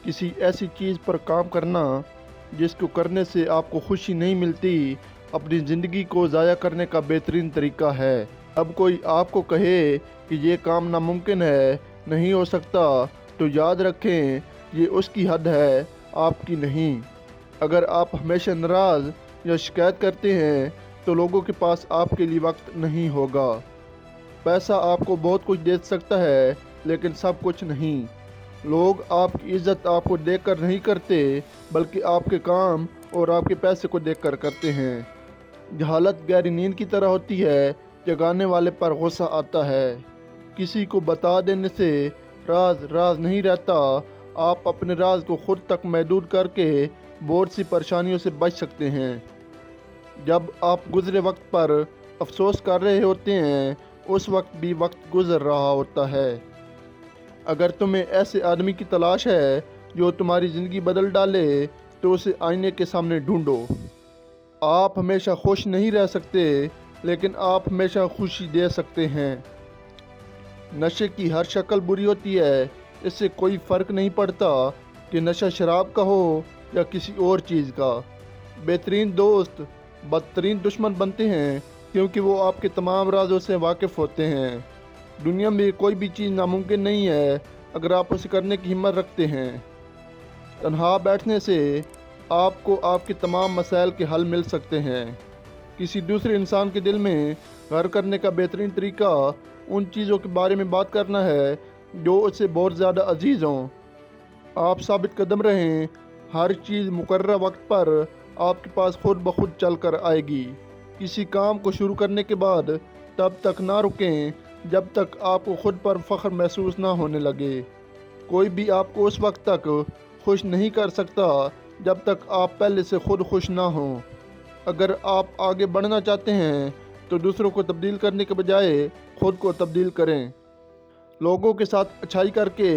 کسی ایسی چیز پر کام کرنا جس کو کرنے سے آپ کو خوشی نہیں ملتی اپنی زندگی کو ضائع کرنے کا بہترین طریقہ ہے۔ اب کوئی آپ کو کہے کہ یہ کام ناممکن ہے، نہیں ہو سکتا، تو یاد رکھیں یہ اس کی حد ہے، آپ کی نہیں۔ اگر آپ ہمیشہ ناراض یا شکایت کرتے ہیں تو لوگوں کے پاس آپ کے لیے وقت نہیں ہوگا۔ پیسہ آپ کو بہت کچھ دے سکتا ہے لیکن سب کچھ نہیں۔ لوگ آپ کی عزت آپ کو دیکھ کر نہیں کرتے بلکہ آپ کے کام اور آپ کے پیسے کو دیکھ کر کرتے ہیں۔ جہالت گہری نیند کی طرح ہوتی ہے، جگانے والے پر غصہ آتا ہے۔ کسی کو بتا دینے سے راز راز نہیں رہتا، آپ اپنے راز کو خود تک محدود کر کے بہت سی پریشانیوں سے بچ سکتے ہیں۔ جب آپ گزرے وقت پر افسوس کر رہے ہوتے ہیں اس وقت بھی وقت گزر رہا ہوتا ہے۔ اگر تمہیں ایسے آدمی کی تلاش ہے جو تمہاری زندگی بدل ڈالے تو اسے آئینے کے سامنے ڈھونڈو۔ آپ ہمیشہ خوش نہیں رہ سکتے لیکن آپ ہمیشہ خوشی دے سکتے ہیں۔ نشے کی ہر شکل بری ہوتی ہے، اس سے کوئی فرق نہیں پڑتا کہ نشہ شراب کا ہو یا کسی اور چیز کا۔ بہترین دوست بدترین دشمن بنتے ہیں کیونکہ وہ آپ کے تمام رازوں سے واقف ہوتے ہیں۔ دنیا میں کوئی بھی چیز ناممکن نہیں ہے اگر آپ اسے کرنے کی ہمت رکھتے ہیں۔ تنہا بیٹھنے سے آپ کو آپ کے تمام مسائل کے حل مل سکتے ہیں۔ کسی دوسرے انسان کے دل میں گھر کرنے کا بہترین طریقہ ان چیزوں کے بارے میں بات کرنا ہے جو اسے بہت زیادہ عزیز ہوں۔ آپ ثابت قدم رہیں، ہر چیز مقررہ وقت پر آپ کے پاس خود بخود چل کر آئے گی۔ کسی کام کو شروع کرنے کے بعد تب تک نہ رکیں جب تک آپ کو خود پر فخر محسوس نہ ہونے لگے۔ کوئی بھی آپ کو اس وقت تک خوش نہیں کر سکتا جب تک آپ پہلے سے خود خوش نہ ہوں۔ اگر آپ آگے بڑھنا چاہتے ہیں تو دوسروں کو تبدیل کرنے کے بجائے خود کو تبدیل کریں۔ لوگوں کے ساتھ اچھائی کر کے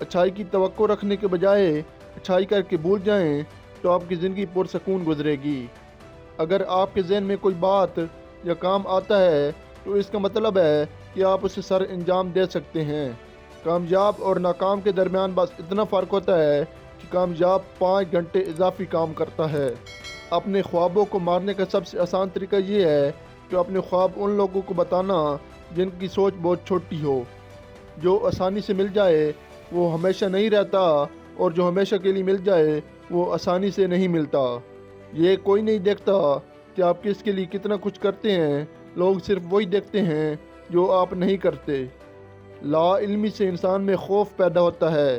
اچھائی کی توقع رکھنے کے بجائے اچھائی کر کے بھول جائیں تو آپ کی زندگی پرسکون گزرے گی۔ اگر آپ کے ذہن میں کوئی بات یا کام آتا ہے تو اس کا مطلب ہے کہ آپ اسے سر انجام دے سکتے ہیں۔ کامیاب اور ناکام کے درمیان بس اتنا فرق ہوتا ہے کہ کامیاب 5 گھنٹے اضافی کام کرتا ہے۔ اپنے خوابوں کو مارنے کا سب سے آسان طریقہ یہ ہے کہ اپنے خواب ان لوگوں کو بتانا جن کی سوچ بہت چھوٹی ہو۔ جو آسانی سے مل جائے وہ ہمیشہ نہیں رہتا اور جو ہمیشہ کے لیے مل جائے وہ آسانی سے نہیں ملتا۔ یہ کوئی نہیں دیکھتا کہ آپ کس کے لیے کتنا کچھ کرتے ہیں، لوگ صرف وہی دیکھتے ہیں جو آپ نہیں کرتے۔ لا علمی سے انسان میں خوف پیدا ہوتا ہے۔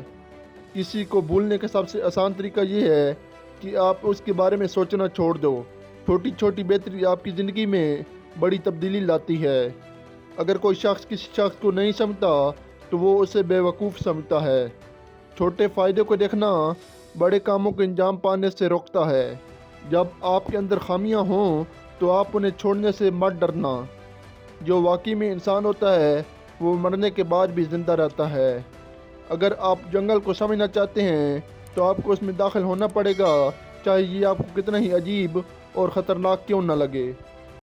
کسی کو بھولنے کا سب سے آسان طریقہ یہ ہے کہ آپ اس کے بارے میں سوچنا چھوڑ دو۔ چھوٹی چھوٹی بہتری آپ کی زندگی میں بڑی تبدیلی لاتی ہے۔ اگر کوئی شخص کسی شخص کو نہیں سمجھتا تو وہ اسے بے وقوف سمجھتا ہے۔ چھوٹے فائدے کو دیکھنا بڑے کاموں کو انجام پانے سے روکتا ہے۔ جب آپ کے اندر خامیاں ہوں تو آپ انہیں چھوڑنے سے مت ڈرنا۔ جو واقعی میں انسان ہوتا ہے وہ مرنے کے بعد بھی زندہ رہتا ہے۔ اگر آپ جنگل کو سمجھنا چاہتے ہیں تو آپ کو اس میں داخل ہونا پڑے گا، چاہے یہ آپ کو کتنا ہی عجیب اور خطرناک کیوں نہ لگے۔